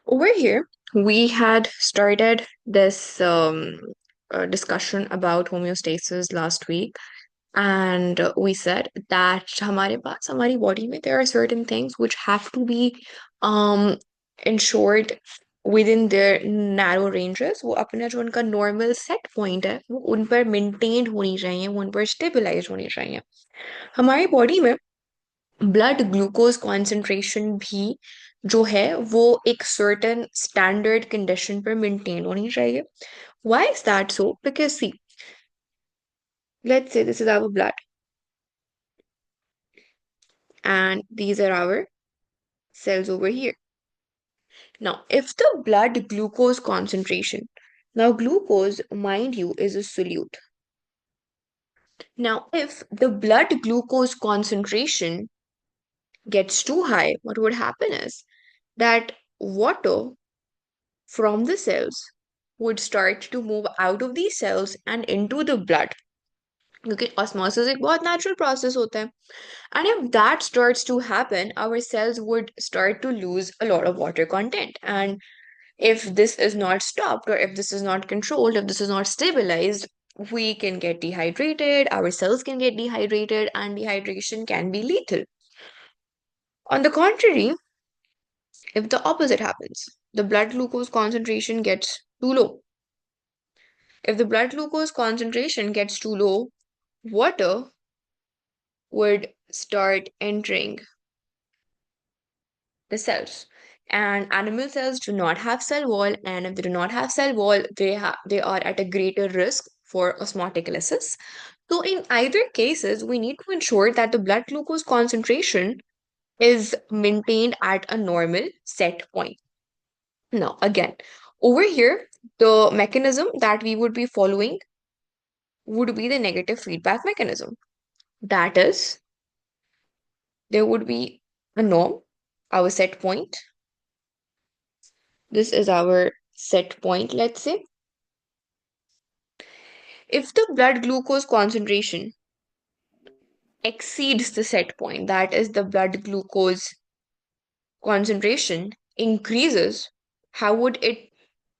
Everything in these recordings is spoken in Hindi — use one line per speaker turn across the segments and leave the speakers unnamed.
Over here, we had started this discussion about homeostasis last week, and we said that हमारे पास हमारी body में there are certain things which have to be um ensured within their narrow ranges. वो अपना जो उनका normal set point है वो उन पर maintained होनी चाहिए, वो उन पर stabilized होनी चाहिए. हमारी body में ब्लड ग्लूकोज कॉन्सेंट्रेशन भी जो है वो एक सर्टेन स्टैंडर्ड कंडीशन पर मेंटेन होनी चाहिए. Why is that so? Because see, let's say this is our blood and these are our cells over here. Now, if the blood glucose concentration, now glucose, mind you, is a solute. Now, if the blood glucose concentration gets too high, what would happen is that water from the cells would start to move out of these cells and into the blood. क्योंकि osmosis एक बहुत natural process होता है. And if that starts to happen, our cells would start to lose a lot of water content. And if this is not stopped, or if this is not controlled, if this is not stabilized, we can get dehydrated, our cells can get dehydrated, and dehydration can be lethal. On the contrary, if the opposite happens, the blood glucose concentration gets too low. If the blood glucose concentration gets too low, water would start entering the cells. And animal cells do not have cell wall, and if they do not have cell wall, they are at a greater risk for osmotic So in either cases, we need to ensure that the blood glucose concentration is maintained at a normal set point. Now, again, over here, the mechanism that we would be following would be the negative feedback mechanism. That is, there would be a norm, our set point. This is our set point, let's say. If the blood glucose concentration exceeds the set point, that is, the blood glucose concentration increases, how would it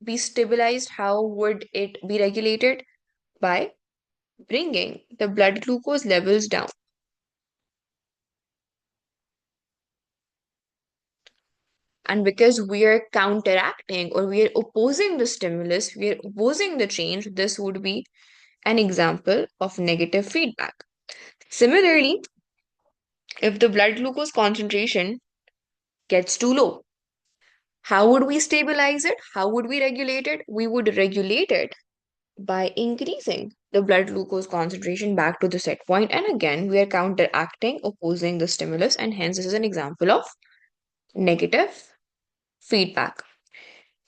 be stabilized? How would it be regulated? By bringing the blood glucose levels down. And because we are counteracting or we are opposing the stimulus, we are opposing the change, this would be an example of negative feedback. Similarly, if the blood glucose concentration gets too low, how would we stabilize it? How would we regulate it? We would regulate it by increasing the blood glucose concentration back to the set point. And again, we are counteracting, opposing the stimulus, and hence this is an example of negative feedback.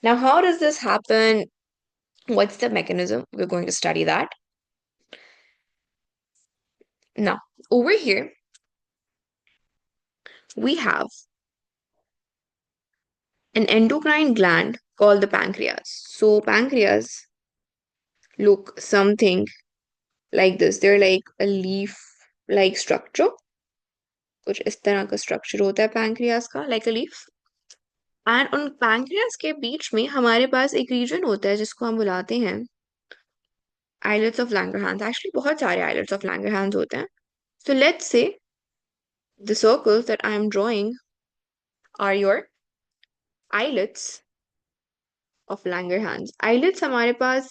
Now, how does this happen? What's the mechanism? We're going to study that. Now, over here, we have an endocrine gland called the pancreas. So, pancreas look something like this. They're like a leaf like structure. कुछ इस तरह का स्ट्रक्चर होता है पैंक्रियास का, like a leaf. एंड उन पैंक्रियास के बीच में हमारे पास एक रीजन होता है जिसको हम बुलाते हैं islets of Langerhans. Actually, बहुत सारे islets of Langerhans होते हैं. So let's say the circles that I am drawing are your islets of Langerhans. Islets हमारे पास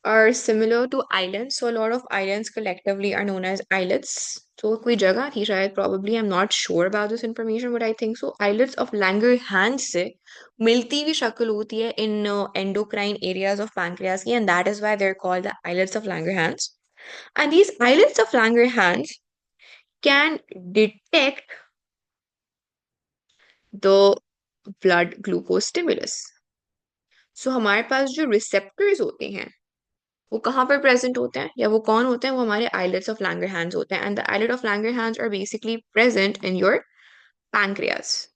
are similar to islands. So a lot of islands collectively are known as islets. So कोई जगह थी शायद, probably, I'm not sure about this information, but I think so. Islets of Langerhans से मिलती हुई शक्ल होती है in endocrine areas of pancreas की, and that is why they're called the islets of Langerhans. And these islets of Langerhans can detect the blood glucose stimulus. So हमारे पास जो receptors होते हैं वो कहाँ पर प्रेजेंट होते हैं या वो कौन होते हैं? वो हमारे islets of Langerhans होते हैं. And the islet of Langerhans are basically present in your pancreas.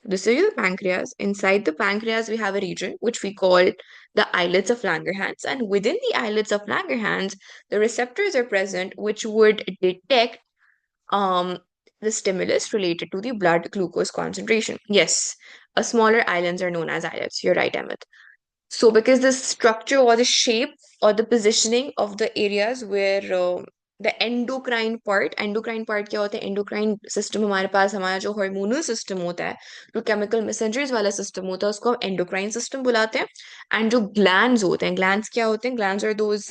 This is your pancreas. Inside the pancreas, we have a region which we call the islets of Langerhans. And within the islets of Langerhans, the receptors are present which would detect um, the stimulus related to the blood glucose concentration. Yes, a smaller islands are known as islets. You're right, Amit. So, because the structure or the shape or the positioning of the areas where the endocrine part क्या होता है? Endocrine system हमारे पास हमारा जो hormonal system होता है, जो chemical messengers वाला system होता है, उसको हम endocrine system बुलाते हैं. And जो glands होते हैं, glands क्या होते हैं? Glands are those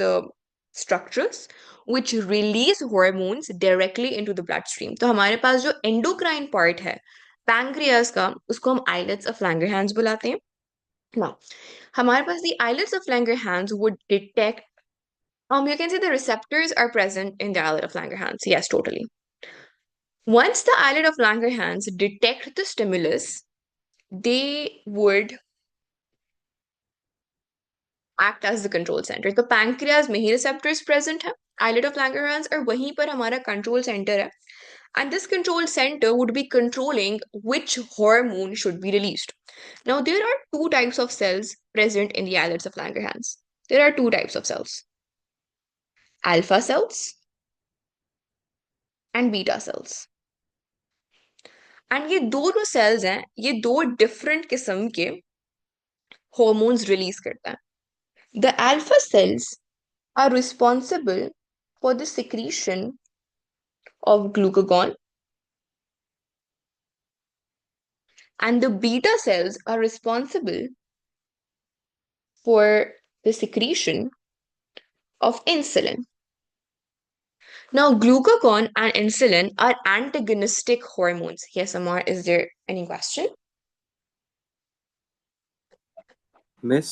structures which release hormones directly into the bloodstream. तो हमारे पास जो endocrine part है, pancreas का, उसको हम islets of Langerhans बुलाते हैं. Now, हमारे पास the islets of Langerhans would detect, you can say the receptors are present in the islet of Langerhans. Yes, totally. Once the islet of Langerhans detect the stimulus, they would act as the control center. तो pancreas में ही receptors present है, islet of Langerhans, और वहीं पर हमारा control center है. And this control center would be controlling which hormone should be released. Now, there are two types of cells present in the islets of Langerhans. There are two types of cells: alpha cells and beta cells. And ये दोनों सेल्स हैं, ये दो डिफरेंट किस्म के हॉर्मोन्स रिलीज करता है. The alpha cells are responsible for the secretion of glucagon and the beta cells are responsible for the secretion of insulin. Now, glucagon and insulin are antagonistic hormones. Yes, Amar, is there any question?
Miss,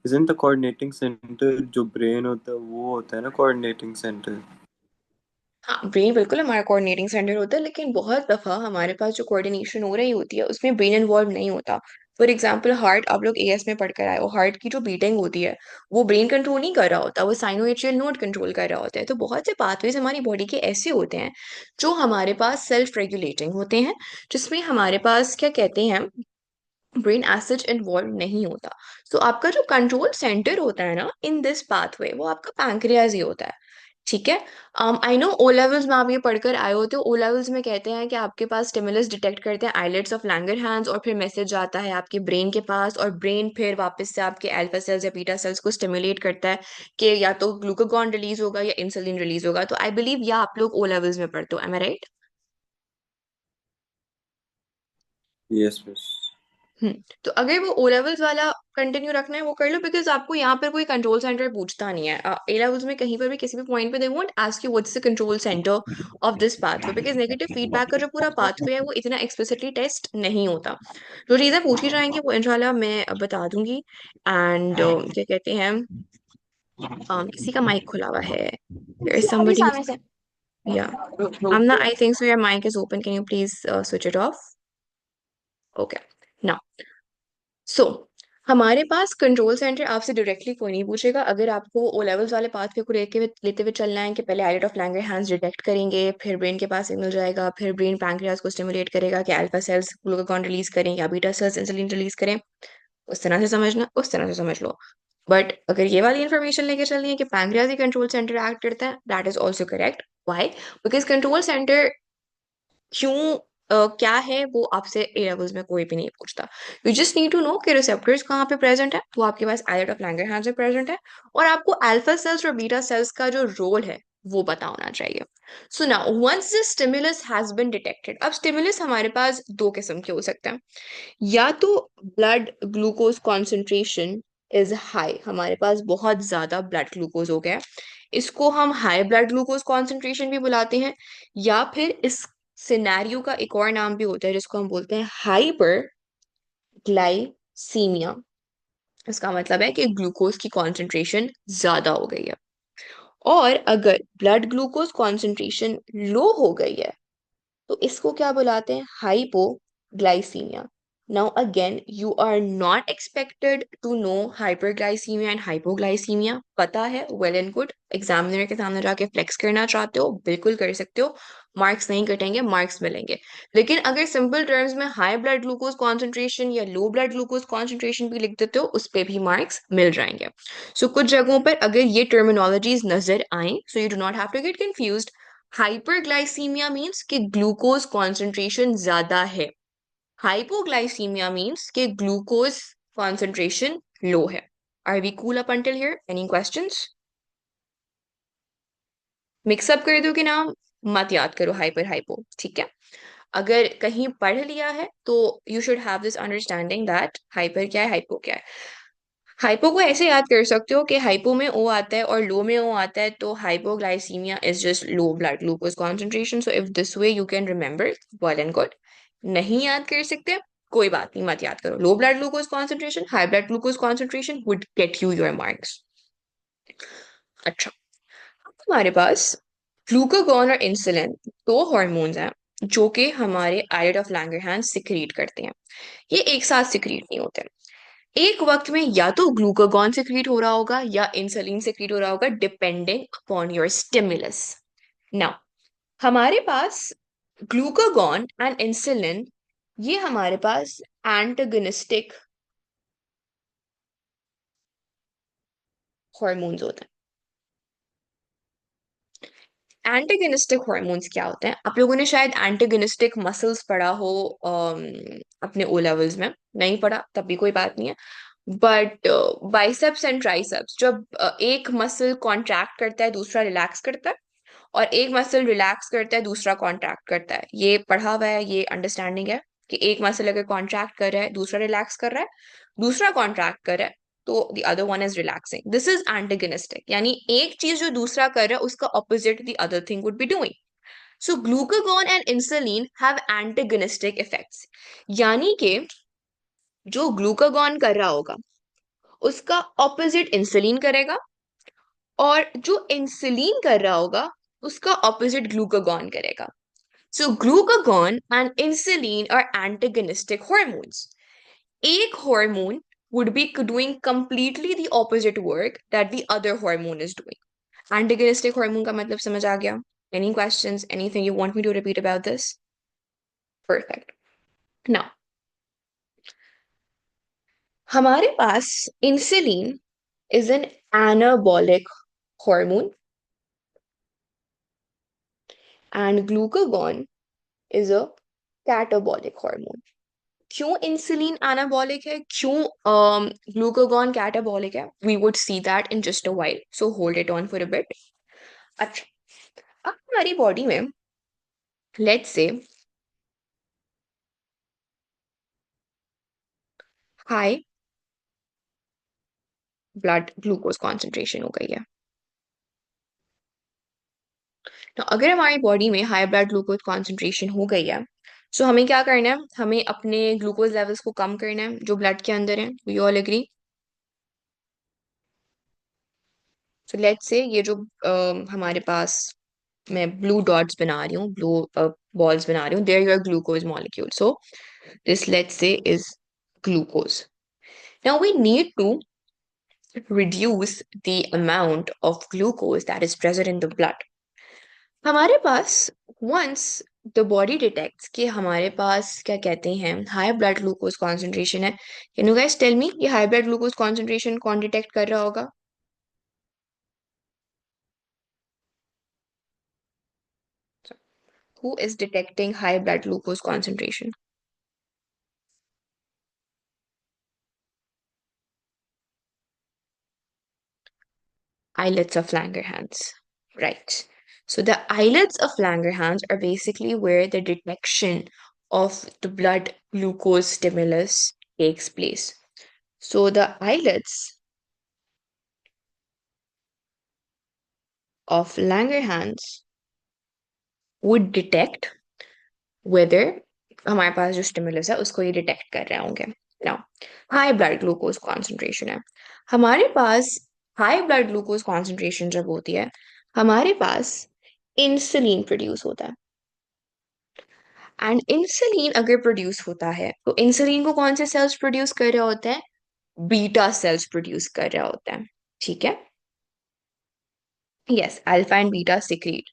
isn't the coordinating center जो brain होता है वो होता है ना coordinating center?
हाँ, ब्रेन बिल्कुल हमारा कोऑर्डिनेटिंग सेंटर होता है, लेकिन बहुत दफा हमारे पास जो कोऑर्डिनेशन हो रही होती है उसमें ब्रेन इन्वॉल्व नहीं होता. फॉर एग्जाम्पल, हार्ट, आप लोग एएस में पढ़कर आए हो, हार्ट की जो बीटिंग होती है वो ब्रेन कंट्रोल नहीं कर रहा होता, वो साइनोएट्रियल नोड कंट्रोल कर रहा होता है. तो बहुत से पाथवेज हमारी बॉडी के ऐसे होते हैं जो हमारे पास सेल्फ रेगुलेटिंग होते हैं, जिसमें हमारे पास क्या कहते हैं, ब्रेन एसिड इन्वॉल्व नहीं होता. सो आपका जो कंट्रोल सेंटर होता है ना इन दिस पाथवे, वो आपका पैंक्रियाज ही होता है. ठीक है. आई नो ओ लेवल्स में आप ये पढ़कर आए होते हो. ओ लेवल्स में कहते हैं कि आपके पास स्टिमुलस डिटेक्ट करते हैं आइलेट्स ऑफ लैंगरहैंस, और फिर मैसेज आता है आपके ब्रेन के पास, और ब्रेन फिर वापस से आपके अल्फा सेल्स या बीटा सेल्स को स्टिमुलेट करता है कि या तो ग्लूकागॉन रिलीज होगा या इंसुलिन रिलीज होगा. तो आई बिलीव या आप लोग ओ लेवल्स में पढ़ते हो. एम आई राइट?
Yes, miss.
तो अगर वो ओ लेवल्स वाला कंटिन्यू रखना है वो कर लो, बिकॉज आपको यहाँ पर कोई कंट्रोल सेंटर पूछता नहीं है. ए लेवल्स में कहीं पर भी किसी भी पॉइंट पे they won't ask you what's the control centre of this pathway, because negative feedback का जो पूरा पाथवे है वो इतना एक्सप्लिसिटली टेस्ट नहीं होता. जो चीजें पूछी जाएंगी वो इंशाल्लाह मैं बता दूंगी. एंड क्या कहते हैं, किसी का माइक खुला हुआ है. देयर इज
अभी
समबडी.
सामने से
या Amna, I think so your mic is open. Can you please switch it off? Okay. Now, सो हमारे पास कंट्रोल सेंटर आपसे डायरेक्टली कोई नहीं पूछेगा. अगर आपको ओ लेवल्स वाले पाथ को लेते हुए चलना है कि पहले आइलेट ऑफ लैंगरहैंस डिटेक्ट करेंगे, फिर ब्रेन के पास सिग्नल जाएगा, फिर ब्रेन पैंक्रियास को स्टिमुलेट करेगा कि अल्फा सेल्स ग्लूकागॉन रिलीज करें या बीटा सेल्स इंसुलिन रिलीज करें, उस तरह से समझना, उस तरह से समझ लो. बट अगर ये वाली इन्फॉर्मेशन लेके चलनी है कि पैंक्रियास ही कंट्रोल सेंटर एक्ट करता है, that is also correct. Why? Because control centre क्यों क्या है वो आपसे ए लेवल्स में कोई भी नहीं पूछता. You just need to know कि रिसेप्टर्स कहाँ पे प्रेजेंट है, वो आपके पास आइलेट ऑफ लैंगरहैंस में प्रेजेंट है, और आपको अल्फा सेल्स और बीटा सेल्स का जो रोल है वो पता होना चाहिए. So now once the stimulus has been detected, अब स्टिमुलस हमारे पास दो किस्म के हो सकते हैं. या तो blood glucose concentration is high, हमारे पास बहुत ज्यादा ब्लड ग्लूकोज हो गया है, इसको हम हाई ब्लड ग्लूकोज कॉन्सेंट्रेशन भी बुलाते हैं. या फिर इस सिनेरियो का एक और नाम भी होता है जिसको हम बोलते हैं हाइपर ग्लाइसीमिया. इसका मतलब है कि ग्लूकोज की कॉन्सेंट्रेशन ज्यादा हो गई है. और अगर ब्लड ग्लूकोज कॉन्सेंट्रेशन लो हो गई है तो इसको क्या बुलाते हैं? Hypoglycaemia. Now again you are not expected to know hyperglycaemia and hypoglycaemia. पता है, वेल एंड गुड. एग्जामिनर के सामने जाके फ्लेक्स करना चाहते हो, बिल्कुल कर सकते हो. मार्क्स नहीं कटेंगे, मार्क्स मिलेंगे. लेकिन अगर सिंपल टर्म्स में हाई ब्लड ग्लूकोज कॉन्सेंट्रेशन या लो ब्लड ग्लूकोज कॉन्सेंट्रेशन भी लिख देते हो, उस पर भी मार्क्स मिल जाएंगे. सो कुछ जगहों पर अगर ये टर्मिनोलॉजीज नजर आए, so you do not have to get confused. Hyperglycaemia means कि ग्लूकोज कॉन्सेंट्रेशन ज्यादा है, हाइपोग्लाइसीमिया मीन्स कि ग्लूकोज कॉन्सेंट्रेशन लो है। Are we cool up until here? Any questions? Mix up कर दो कि ना, मत याद करो हाइपर हाइपो, ठीक है। अगर कहीं पढ़ लिया है तो you should have this understanding that hyper क्या है, हाइपो क्या है। हाइपो को ऐसे याद कर सकते हो कि हाइपो में ओ आता है और लो में ओ आता है, तो hypoglycaemia is just low blood glucose concentration. So if this way you can remember, well and good. नहीं याद कर सकते, कोई बात नहीं, मत याद करो। Low blood glucose concentration, high blood glucose concentration would get you your marks. अच्छा, अब हमारे पास ग्लूकागॉन और इंसुलिन दो हॉर्मोन्स हैं जो कि हमारे आइलेट ऑफ लैंगरहैंस सिक्रीट करते हैं। ये एक साथ सिक्रीट नहीं होते, एक वक्त में या तो ग्लूकागॉन सिक्रीट हो रहा होगा या इंसुलिन सिक्रीट हो रहा होगा, depending upon your stimulus. Now हमारे पास ग्लूकागॉन एंड इंसुलिन, ये हमारे पास एंटागोनिस्टिक हॉर्मोन्स होते हैं। एंटागोनिस्टिक हॉर्मोन्स क्या होते हैं? आप लोगों ने शायद एंटागोनिस्टिक मसल्स पढ़ा हो अपने ओ लेवल्स में, नहीं पढ़ा तब भी कोई बात नहीं है। बट बाइसेप्स एंड ट्राइसेप्स, जब एक मसल कॉन्ट्रैक्ट करता है दूसरा रिलैक्स करता है, और एक मसल रिलैक्स करता है दूसरा कॉन्ट्रैक्ट करता है, ये पढ़ा हुआ है, ये अंडरस्टैंडिंग है कि एक मसल अगर कॉन्ट्रैक्ट कर रहा है दूसरा रिलैक्स कर रहा है, दूसरा कॉन्ट्रैक्ट कर रहा है तो the other one is relaxing. This is antagonistic, यानी एक चीज जो दूसरा कर रहा है उसका opposite the other thing would be doing. So glucagon and insulin have antagonistic effects, यानी कि जो ग्लूकागॉन कर रहा होगा उसका ऑपोजिट इंसुलिन करेगा, और जो इंसुलिन कर रहा होगा उसका ऑपोजिट ग्लूकागॉन करेगा। So glucagon and insulin are antagonistic hormones. एक hormone would be doing completely the opposite work that the other hormone is doing. Antagonistic hormone का मतलब समझ आ गया? Any questions? Anything you want me to repeat about this? Perfect. Now, हमारे पास insulin is an anabolic hormone and glucagon is a catabolic hormone. क्यों इंसुलिन एनाबॉलिक है, क्यों ग्लूकागॉन कैटाबॉलिक है, we would see that in just a while, so hold it on for a bit. अच्छा, अब हमारी बॉडी में let's say high blood glucose concentration हो गई है। तो अगर हमारी बॉडी में हाई ब्लड ग्लूकोज कॉन्सेंट्रेशन हो गई है, सो हमें क्या करना है? हमें अपने ग्लूकोज लेवल्स को कम करना है जो ब्लड के अंदर है। We all agree? So let's say ये जो हमारे पास मैं ब्लू डॉट्स बना रही हूँ, ब्लू बॉल्स बना रही हूँ, there your glucose molecule. So this let's say is glucose. Now we need to reduce the amount of glucose that is present in the blood. हमारे पास once the body detects कि हमारे पास क्या कहते हैं हाई ब्लड ग्लूकोज कॉन्सेंट्रेशन है, can you guys tell me ये हाई ब्लड ग्लूकोज कॉन्सेंट्रेशन कौन डिटेक्ट कर रहा होगा? Who is detecting high blood glucose concentration? Islets of Langerhans. Right. So the islets of Langerhans are basically where the detection of the blood glucose stimulus takes place. So the islets of Langerhans would detect whether हमारे पास जो स्टिमुलस है उसको ये डिटेक्ट कर रहे होंगे। Now high blood glucose concentration है हमारे पास। हाई ब्लड ग्लूकोज कॉन्सेंट्रेशन जब होती है हमारे पास इंसुलिन प्रोड्यूस होता है, एंड इंसुलिन अगर प्रोड्यूस होता है तो इंसुलिन को कौन से सेल्स प्रोड्यूस कर रहे होते हैं? बीटा सेल्स प्रोड्यूस कर रहा होता है, ठीक है। Yes, alpha and beta secrete.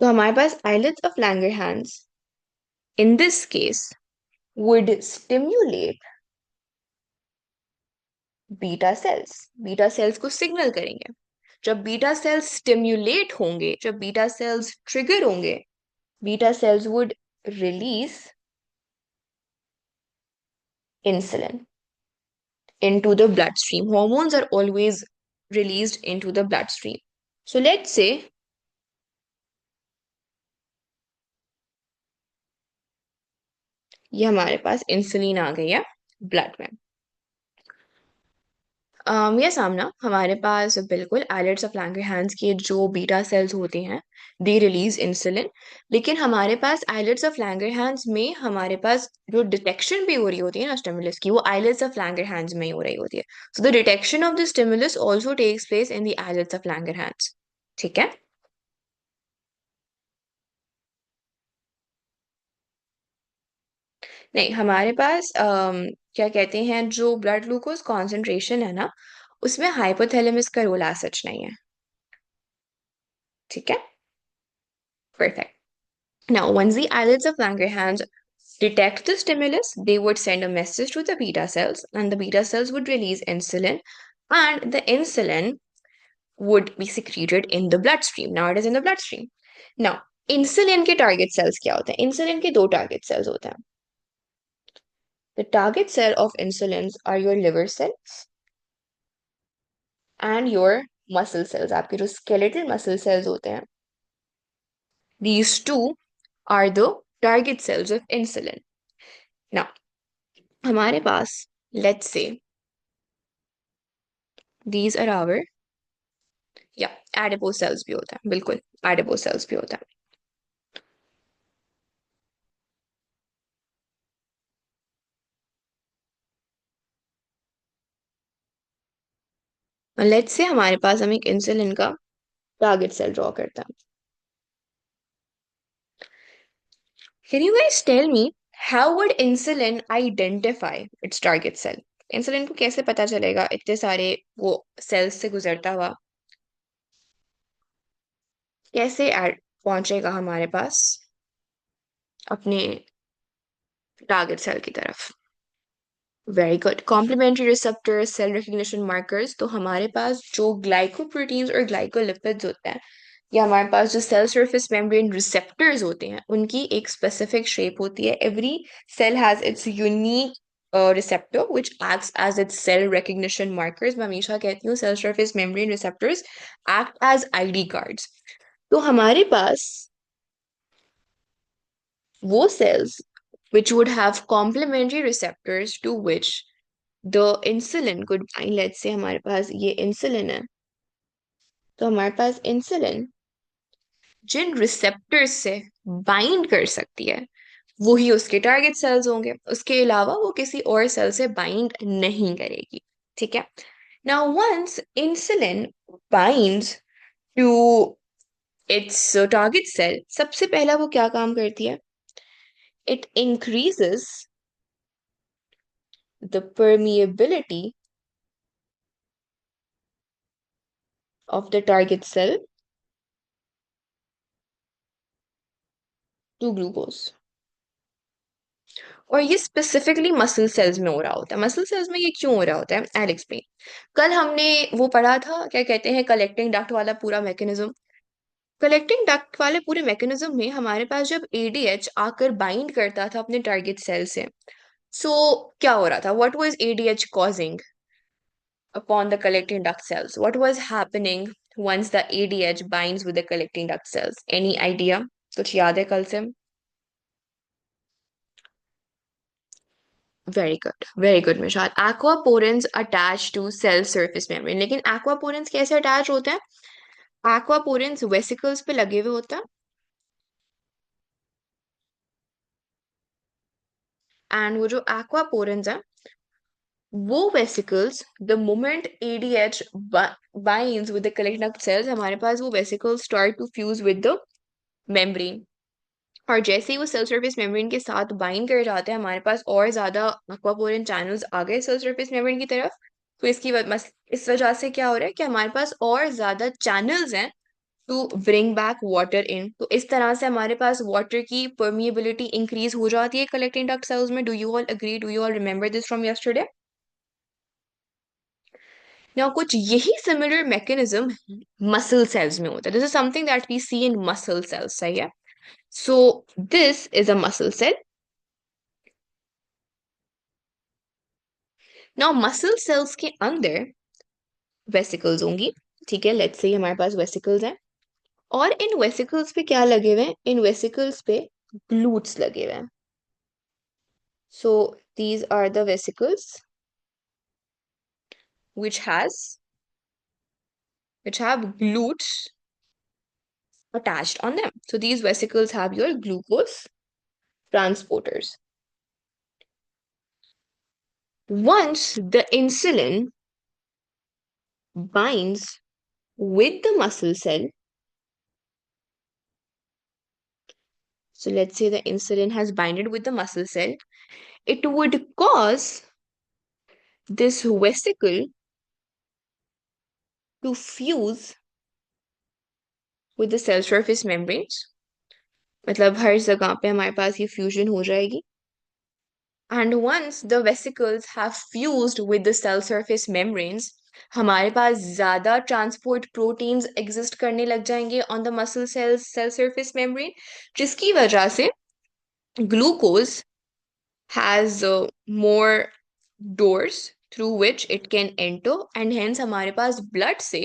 तो हमारे पास islets of Langerhans in this case would stimulate beta cells, beta cells को सिग्नल करेंगे। जब बीटा सेल्स स्टिम्युलेट होंगे, जब बीटा सेल्स ट्रिगर होंगे, beta cells would release insulin into the bloodstream. Hormones are always released into the bloodstream. So let's say ये हमारे पास इंसुलिन आ गई है ब्लड में। ये सामना हमारे पास बिल्कुल आइलेट्स ऑफ लैंगरहैंस के जो बीटा सेल्स होते हैं दे रिलीज इंसुलिन, लेकिन हमारे पास आइलेट्स ऑफ लैंगरहैंस में हमारे पास जो डिटेक्शन भी हो रही होती है ना स्टिमुलस की, वो आइलेट्स ऑफ लैंगरहैंस में ही हो रही होती है। So the detection of the stimulus also takes place in the islets of Langerhans. ठीक है। नहीं, हमारे पास क्या कहते हैं, जो ब्लड ग्लूकोज कॉन्सेंट्रेशन है ना, उसमें हाइपोथैलेमस का रोल आज सच नहीं है। ठीक है, perfect. Now, once the islets of Langerhans detect the stimulus, they would send a message to the beta cells, and the beta cells would release insulin, and the insulin would be secreted in the bloodstream. Now, it is in the bloodstream. Now, insulin के target cells क्या होते हैं? Insulin के दो target cells होते हैं. The target cell of insulins are your liver cells and your muscle cells. आपके जो skeletal muscle cells होते हैं, these two are the target cells of insulin. Now, हमारे पास let's say these are our adipose cells भी होता है, बिल्कुल adipose cells भी होता है। लेट्स से हमारे पास हम एक इंसुलिन का टारगेट सेल ड्रॉ करते हैं। Can you guys tell me how would insulin identify its target cell? Insulin को कैसे पता चलेगा इतने सारे वो सेल्स से गुजरता हुआ, कैसे पहुंचेगा हमारे पास अपने टारगेट सेल की तरफ? Very good, complementary receptors, cell recognition markers. तो हमारे पास जो ग्लाइकोप्रोटीन्स और ग्लाइकोलिपिड्स होते हैं, या हमारे पास जो सेल सरफेस मेम्ब्रेन रिसेप्टर्स होते हैं, उनकी एक स्पेसिफिक शेप होती है। Every cell has its unique receptor which acts as its cell recognition markers. मैं हमेशा कहती हूँ cell surface membrane receptors act as ID cards. तो हमारे पास वो cells which would have complementary receptors to which the insulin could bind. Let's say हमारे पास ये insulin है, तो हमारे पास insulin जिन receptors से bind कर सकती है वही उसके टारगेट सेल्स होंगे, उसके अलावा वो किसी और सेल से बाइंड नहीं करेगी। ठीक है। Now once insulin binds to its target cell, सबसे पहला वो क्या काम करती है? It increases the permeability of the target cell to glucose। और ये स्पेसिफिकली मसल सेल्स में हो रहा होता है। मसल सेल्स में ये क्यों हो रहा होता है? I explain. कल हमने वो पढ़ा था, क्या कहते हैं, कलेक्टिंग डक्ट वाला पूरा मैकेनिज्म। कलेक्टिंग डक्ट वाले पूरे मैकेनिज्म में हमारे पास जब एडीएच आकर बाइंड करता था अपने टारगेट सेल से, सो क्या हो रहा था? What was ADH causing upon the collecting duct cells? What was happening once the ADH binds with the collecting duct cells? Any idea? कुछ याद है कल से? Very good Mishal. aquaporins attach to cell surface membrane। लेकिन aquaporins कैसे अटैच होते हैं? aquaporins वेसिकल्स पे लगे हुए होते हैं, एंड वो जो aquaporins है, वो vesicles the moment ADH binds with the collecting duct cells, हमारे पास वो vesicles start to fuse with the membrane। और जैसे ही वो सेल सरफेस मेम्ब्रेन के साथ बाइंड कर जाते हैं, हमारे पास और ज्यादा aquaporin चैनल्स आ गए सेल सरफेस मेम्ब्रेन की तरफ। तो इस वजह से क्या हो रहा है कि हमारे पास और ज्यादा चैनल्स हैं to bring back water in. तो इस तरह से हमारे पास वाटर की परमिएबिलिटी इंक्रीज हो जाती है कलेक्टिंग डक्ट सेल्स में। Do you all agree? Do you all remember this from yesterday? ना कुछ यही सिमिलर मैकेनिज्म मसल सेल्स में होता है. This is something that we see in muscle cells. सही है. So this is a muscle cell. Now muscle cells के अंदर वेसिकल्स होंगी. ठीक है, लेट्स से हमारे पास वेसिकल्स हैं. और इन वेसिकल्स पे क्या लगे हुए हैं? इन वेसिकल्स पे ग्लूट्स लगे हुए हैं. So these are the vesicles which has which have glutes attached on them. So these vesicles have your glucose transporters. Once the insulin binds with the muscle cell, so let's say the insulin has binded with the muscle cell, it would cause this vesicle to fuse with the cell surface membranes. मतलब हर जगह पे हमारे पास ये फ्यूजन हो जाएगी. And once the vesicles have fused with the cell surface membranes, हमारे पास ज्यादा ट्रांसपोर्ट प्रोटीन्स एग्जिस्ट करने लग जाएंगे on the muscle cells cell surface membrane, जिसकी वजह से glucose has more doors through which it can enter, and hence हमारे पास ब्लड से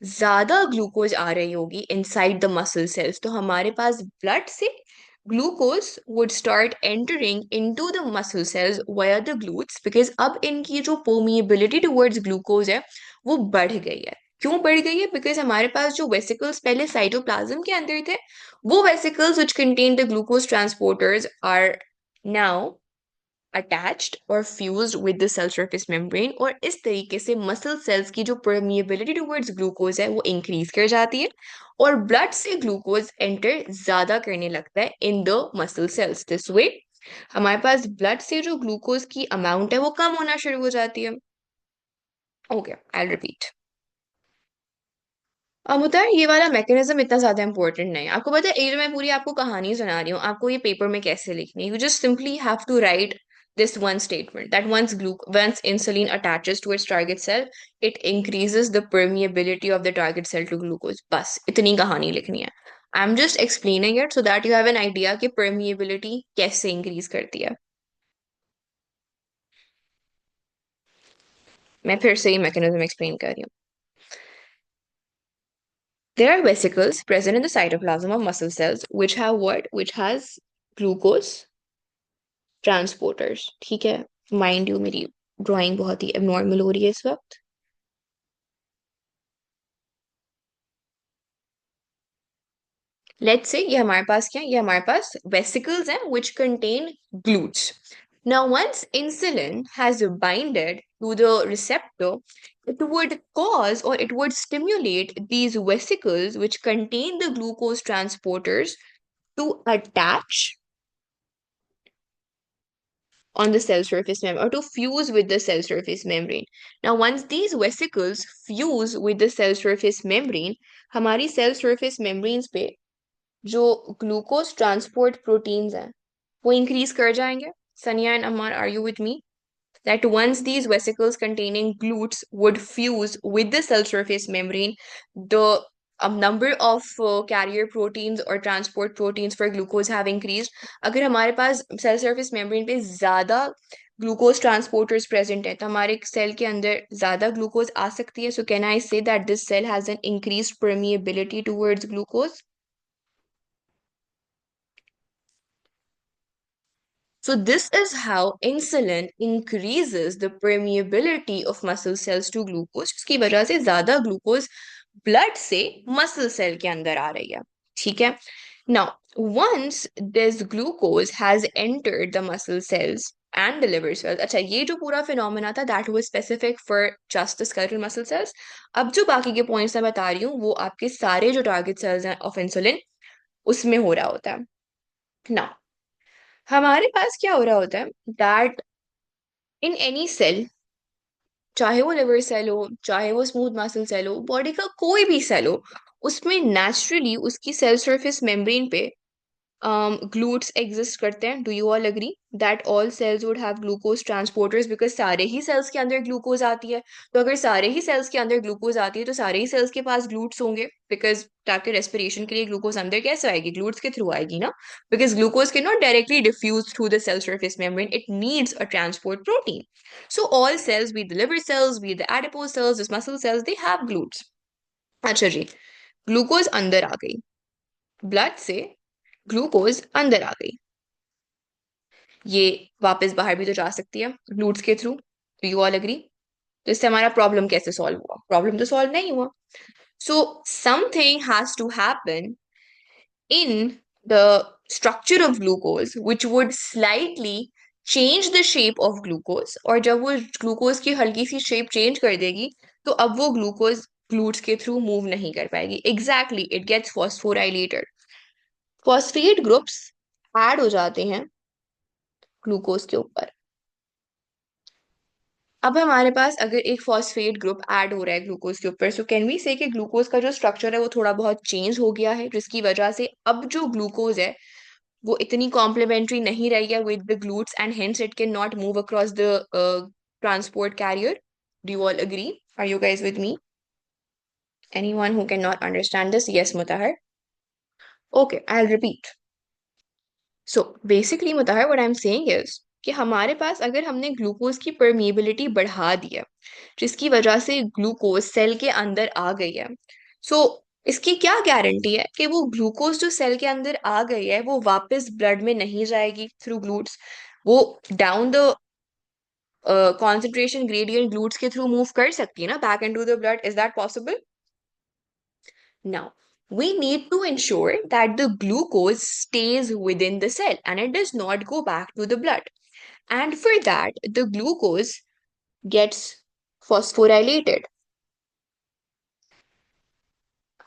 ज्यादा ग्लूकोज आ रही होगी इनसाइड द मसल सेल्स. तो हमारे पास ब्लड से glucose would start entering into the muscle sales via the glutes, because अब इनकी जो परमिएबिलिटी टुवर्ड्स ग्लूकोज है वो बढ़ गई है. क्यों बढ़ गई है? बिकॉज हमारे पास जो वेसिकल्स पहले साइटोप्लाज्म के अंदर थे, वो vesicles which contain the glucose transporters are now attached or fused with the cell surface membrane, और इस तरीके से मसल सेल्स की जो permeability towards ग्लूकोज है वो इंक्रीज कर जाती है, और ब्लड से ग्लूकोज एंटर ज्यादा करने लगता है in the muscle sales. This way हमारे पास ब्लड से जो ग्लूकोज की अमाउंट है वो कम होना शुरू हो जाती है. Okay, I repeat. अब होता है ये वाला मैकेनिज्म इतना ज्यादा इंपॉर्टेंट नहीं. आपको पता है ये जो मैं पूरी आपको कहानी सुना रही हूँ, आपको ये पेपर में कैसे लिखनी है. You just simply have to write this one statement that once insulin attaches to its target cell, it increases the permeability of the target cell to glucose. बस इतनी कहानी लिखनी है. I'm just explaining it so that you have an idea कि permeability कैसे increase करती है. मैं फिर से ही mechanism explain कर रही हूँ. There are vesicles present in the cytoplasm of muscle cells which have what? Which has glucose transporters. ठीक है, माइंड यू मेरी ड्राइंग बहुत ही एबनॉर्मल हो रही है इस वक्त. लेट्स से ये हमारे पास क्या है? ये हमारे पास वेसिकल्स हैं which contain glutes. Now once insulin has binded to the receptor, it would cause or it would stimulate these vesicles which contain the glucose transporters to attach on the cell surface membrane or to fuse with the cell surface membrane. Now, once these vesicles fuse with the cell surface membrane, हमारी cell surface membranes पे जो glucose transport proteins हैं वो increase कर जाएंगे. Sanya and Ammar, are you with me? That once these vesicles containing glutes would fuse with the cell surface membrane, the number of carrier proteins or transport proteins for glucose have increased. अगर हमारे पास cell surface membrane पे ज़्यादा glucose transporters present है तो हमारे सेल के अंदर ज़्यादा glucose आ सकती है. So can I say that this cell has an increased permeability towards glucose? So this is how insulin increases the permeability of muscle cells to glucose, जिसकी वजह से ज्यादा ग्लूकोज ब्लड से मसल सेल के अंदर आ रही है. ठीक है. Now, once this glucose has entered the muscle cells and the liver cells, अच्छा ये जो पूरा फिनोमेना था that was specific for just the skeletal muscle cells. अब जो बाकी के पॉइंट्स मैं बता रही हूँ वो आपके सारे जो टारगेट सेल्स हैं ऑफ इंसुलिन उसमें हो रहा होता है. Now, हमारे पास क्या हो रहा होता है दैट इन एनी सेल, चाहे वो लिवर सेल हो, चाहे वो स्मूथ मसल सेल हो, बॉडी का कोई भी सेल हो, उसमें नेचुरली उसकी सेल सरफेस मेम्ब्रेन पे ग्लूट्स एग्जिस्ट करते हैं. Do you all agree that all cells would have glucose transporters, because सारे ही सेल्स के अंदर ग्लूकोज आती है. तो अगर सारे ही सेल्स के अंदर ग्लूकोज आती है तो सारे ही सेल्स के पास ग्लूट्स होंगे, बिकॉज ताकि रेस्पिरेशन के लिए ग्लूकोज अंदर कैसे आएगी, ग्लूट्स के थ्रू आएगी ना. Because glucose can not directly diffuse through the cell surface membrane, it needs a transport protein. So all cells, be the liver cells, be the adipose cells, the muscle cells, they have GLUTs. अच्छा जी, ग्लूकोज अंदर आ गई, ब्लड से ग्लूकोज अंदर आ गई, ये वापस बाहर भी तो जा सकती है ग्लूट्स के थ्रू. तो यू ऑल एग्री. तो इससे हमारा प्रॉब्लम कैसे सॉल्व हुआ, प्रॉब्लम तो सॉल्व नहीं हुआ. So something has to happen in the structure of glucose which would slightly change the shape of glucose. और जब वो ग्लूकोज की हल्की सी शेप चेंज कर देगी तो अब वो ग्लूकोज ग्लूट्स के थ्रू मूव नहीं कर पाएगी. Exactly, it gets phosphorylated. Phosphate groups add हो जाते हैं ग्लूकोज के ऊपर. अब हमारे पास अगर एक फॉस्फेट ग्रुप ऐड हो रहा है ग्लूकोज के ऊपर, सो कैन वी से कि ग्लूकोज का जो स्ट्रक्चर है वो थोड़ा बहुत चेंज हो गया है, जिसकी वजह से अब जो ग्लूकोज है वो इतनी कॉम्प्लीमेंट्री नहीं रही है with the glutes, and hence it can not move across the transport carrier. Do you all agree? Are you guys with me? Anyone who cannot understand this? Yes, Mutahar. Okay, I'll repeat. So basically, Mutahar, what I'm saying is कि हमारे पास अगर हमने ग्लूकोज की परमिएबिलिटी बढ़ा दी है, जिसकी वजह से ग्लूकोज सेल के अंदर आ गई है, सो इसकी क्या गारंटी है कि वो ग्लूकोज जो सेल के अंदर आ गई है वो वापस ब्लड में नहीं जाएगी थ्रू ग्लूट्स, वो down the concentration gradient glutes के थ्रू मूव कर सकती है ना back into the blood. Is that possible? Now, we need to ensure that the glucose stays within the cell and it does not go back to the blood. And for that, the glucose gets phosphorylated.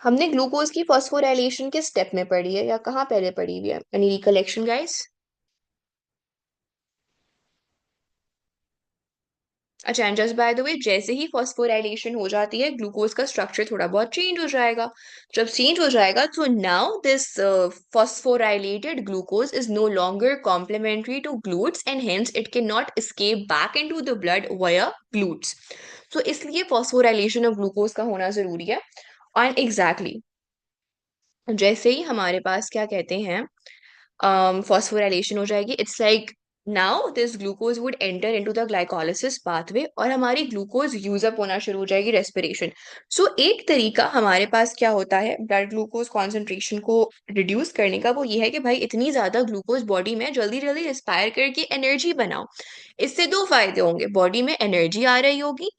हमने ग्लूकोज की फॉस्फोराइलेशन के स्टेप में पढ़ी है या कहाँ पहले पढ़ी हुई है? Any recollection guys? अच्छा, and just by the way, जैसे ही फॉस्फोराइलेशन हो जाती है ग्लूकोज का स्ट्रक्चर थोड़ा बहुत चेंज हो जाएगा. जब चेंज हो जाएगा तो now this phosphorylated glucose is no longer complementary to glutes and hence it cannot escape back into the blood via glutes. So इसलिए phosphorylation of glucose का होना जरूरी है. एंड एग्जैक्टली जैसे ही हमारे पास क्या कहते हैं फॉस्फोराइलेशन हो जाएगी, it's like now this glucose would enter into the glycolysis pathway और हमारी ग्लूकोज यूज अप होना शुरू हो जाएगी रेस्पिरेशन. सो एक तरीका हमारे पास क्या होता है ब्लड ग्लूकोज कॉन्सेंट्रेशन को रिड्यूस करने का, वो ये है कि भाई इतनी ज्यादा ग्लूकोज बॉडी में जल्दी जल्दी रिस्पायर करके एनर्जी बनाओ. इससे दो फायदे होंगे, बॉडी में एनर्जी आ रही होगी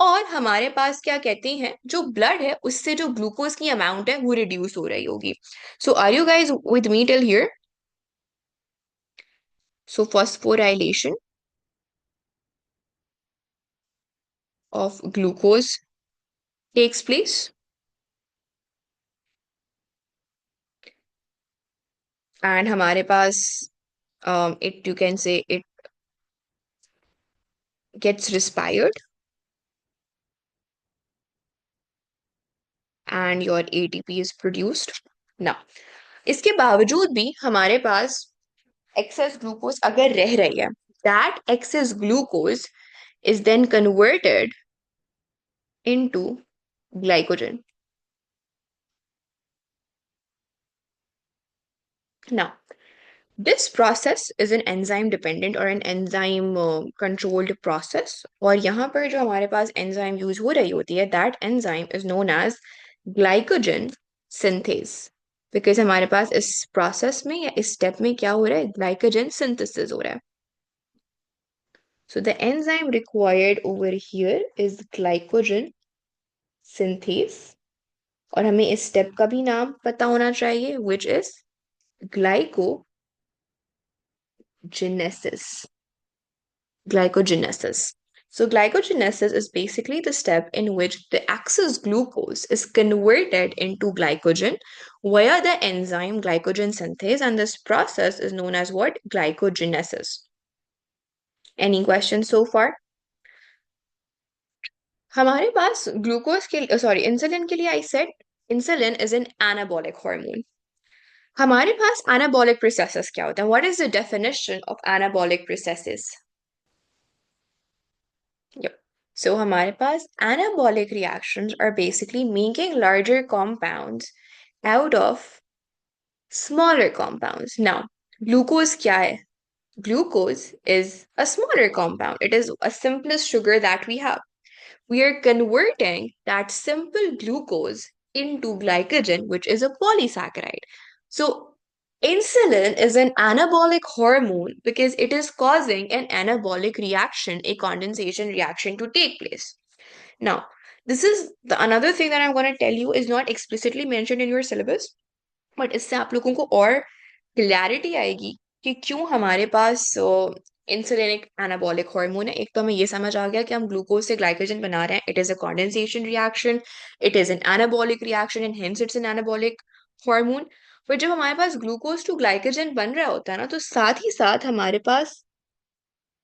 और हमारे पास क्या कहते हैं जो ब्लड है उससे जो ग्लूकोज की अमाउंट है वो रिड्यूस हो रही होगी. So are you guys with me till here? So phosphorylation of glucose takes place and हमारे पास it you can say it gets respired and your ATP is produced. Now इसके बावजूद भी हमारे पास excess glucose अगर रह रही है, that excess glucose is then converted into glycogen. Now this process is an enzyme dependent or an enzyme controlled process. और यहाँ पर जो हमारे पास enzyme यूज हो रही होती है, that enzyme is known as glycogen synthase. Because हमारे पास इस process में या इस step में क्या हो रहा है, glycogen synthesis हो रहा है. So the enzyme required over here is glycogen synthase. और हमें इस step का भी नाम पता होना चाहिए, which is glycogenesis. Glycogenesis. So glycogenesis is basically the step in which the excess glucose is converted into glycogen via the enzyme glycogen synthase, and this process is known as what? Glycogenesis. Any questions so far? हमारे पास ग्लूकोज के सॉरी इंसुलिन के लिए I said insulin is an anabolic hormone. हमारे पास anabolic processes क्या होता है? What is the definition of anabolic processes? Yep. So हमारे पास anabolic reactions are basically making larger compounds out of smaller compounds. Now, glucose क्या है? Glucose is a smaller compound. It is a simplest sugar that we have. We are converting that simple glucose into glycogen, which is a polysaccharide. So, insulin is an anabolic hormone because it is causing an anabolic reaction, a condensation reaction to take place. Now, this is the another thing that I'm going to tell you is not explicitly mentioned in your syllabus, but इससे आप लोगों को और क्लैरिटी आएगी कि क्यों हमारे पास इंसुलिन एक एनाबॉलिक हार्मोन है। एक तो हमें ये समझ आ गया कि हम ग्लूकोज से ग्लाइकोजन बना रहे हैं, it is a condensation reaction, it is an anabolic reaction and hence it's an anabolic hormone. पर जब हमारे पास ग्लूकोज टू ग्लाइकोजन बन रहा होता है ना, तो साथ ही साथ हमारे पास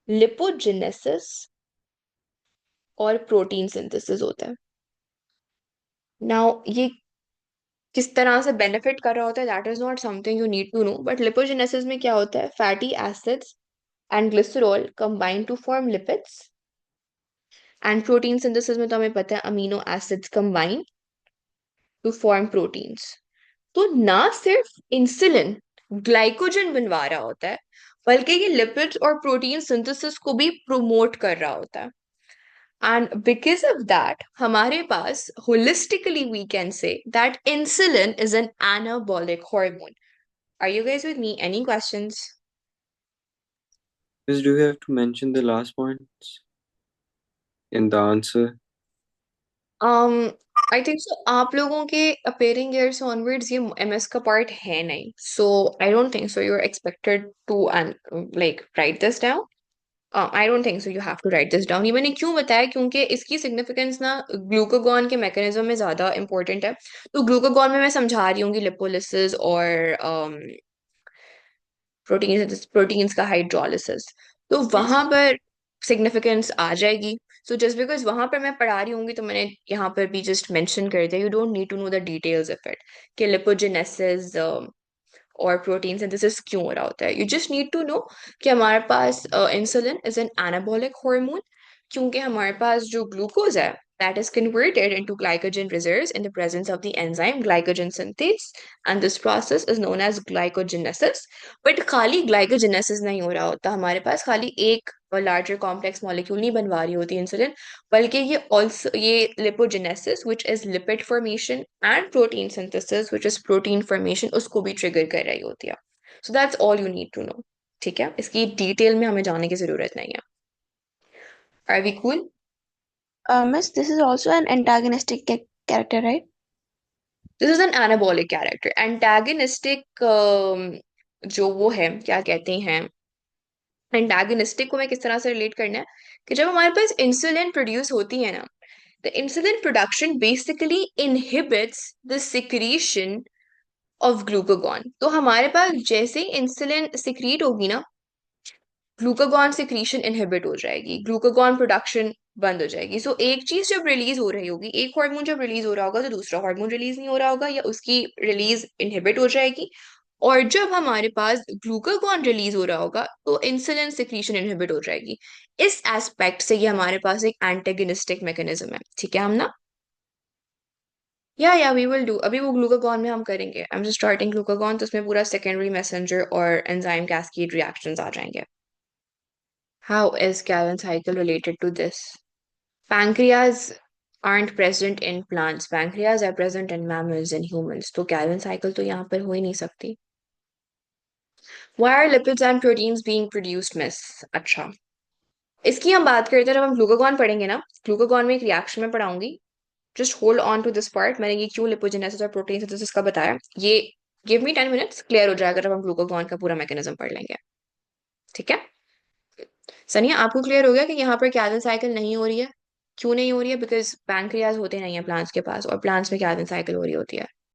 लिपोजेनेसिस और प्रोटीन सिंथेसिस होता है। नाउ ये किस तरह से बेनिफिट कर रहा होता है, that is not something you need to know, but lipogenesis में क्या होता है, fatty acids and glycerol combine to form lipids, and protein synthesis में तो हमें पता है amino acids combine to form proteins. तो ना सिर्फ इंसुलिन ग्लाइकोजन बनवा रहा होता है, बल्कि ये लिपिड्स और प्रोटीन सिंथेसिस को भी प्रोमोट कर रहा होता है। And because of that, हमारे पास holistically we can say that insulin is an anabolic hormone. Are you guys with me? Any questions?
Yes, do we have to mention the last points in the answer?
Um, I think so. आप लोगों के appearing years onwards ये MS का part है नहीं. So I don't think so. You're expected to like write this down. I don't think so. You have to write this down. ये मैंने क्यों बताया, क्योंकि इसकी सिग्निफिकेंस ना ग्लूकागॉन के मैकेनिज्म में ज्यादा इंपॉर्टेंट है। तो ग्लूकागॉन में मैं समझा रही हूँ कि लिपोलिसिस और प्रोटीन्स का हाइड्रोलिसिस, तो वहां पर सिग्निफिकेंस आ जाएगी। सो जस्ट बिकॉज वहां पर मैं पढ़ा रही होंगी तो मैंने यहाँ पर भी जस्ट मेंशन कर दिया, you don't need to know the details of it कि लिपोजेनेसिस और प्रोटीन सिंथेसिस क्यों हो रहा होता है। You just need to know कि हमारे पास insulin is an anabolic hormone, क्योंकि हमारे पास जो ग्लूकोज है that is converted into glycogen reserves in the presence of the enzyme glycogen synthase, and this process is known as glycogenesis. But खाली ग्लाइकोजेनेसिस नहीं हो रहा होता हमारे पास, खाली एक लार्जर कॉम्प्लेक्स मॉलिक्यूल नहीं बनवा रही होती इंसुलिन, बल्कि ये ऑल्सो ये lipogenesis which is lipid formation and protein synthesis which is protein formation उसको भी ट्रिगर कर रही होती है। So that's all you need to know. ठीक है, इसकी डिटेल में हमें जाने की जरूरत नहीं है। Are we cool?
Miss, this is also an antagonistic character, right?
This is an anabolic character. Antagonistic जो वो है क्या कहते हैं, एंटागनिस्टिक को मैं किस तरह से रिलेट करना है कि जब हमारे पास इंसुलिन प्रोड्यूस होती है ना, the insulin production basically inhibits the secretion of glucagon. तो हमारे पास जैसे ही इंसुलिन सिक्रीट होगी ना, ग्लूकागॉन सिक्रीशन इनहिबिट हो जाएगी, ग्लूकागॉन प्रोडक्शन बंद हो जाएगी। सो एक चीज जब रिलीज हो रही होगी, एक हार्मोन जब रिलीज हो रहा होगा तो दूसरा हार्मोन रिलीज नहीं हो रहा होगा, या उसकी रिलीज इनहिबिट हो जाएगी। और जब हमारे पास ग्लूकागॉन रिलीज हो रहा होगा तो इंसुलिन सिक्रीशन इनहिबिट हो जाएगी। इस एस्पेक्ट से ये हमारे पास एक एंटेगनिस्टिक मैकेनिज्म है। ठीक है हम ना, या वी विल डू, अभी वो ग्लूकागॉन में हम करेंगे। I am just starting glucagon, तो उसमें पूरा सेकेंडरी मैसेंजर और एंजाइम कैस्केड रिएक्शंस आ जाएंगे। How is Calvin cycle related to this? Pancreas aren't present in plants. Pancreas are present in mammals and humans. तो Calvin cycle तो यहाँ पर हो ही नहीं सकती। Why are lipids and proteins being produced, miss? अच्छा, इसकी हम बात करते हैं जब हम ग्लूकागॉन पढ़ेंगे ना। ग्लूकागॉन में एक रिएक्शन में पढ़ाऊंगी, just hold on to this part. मैंने ये क्यों लिपोजेनेसिस और प्रोटीन सिंथेसिस का बताया, ये गिव मी 10 मिनट्स, क्लियर हो जाएगा जब हम ग्लूकागॉन का पूरा मैकेनिज्म पढ़ लेंगे। ठीक है सनिया, आपको क्लियर हो गया कि यहाँ पर कैल्विन साइकिल नहीं हो रही है? क्यों नहीं हो रही है? बिकॉज पैंक्रियाज होते नहीं है प्लांट्स के पास, और प्लांट्स में कैल्विन साइकिल हो रही होती है।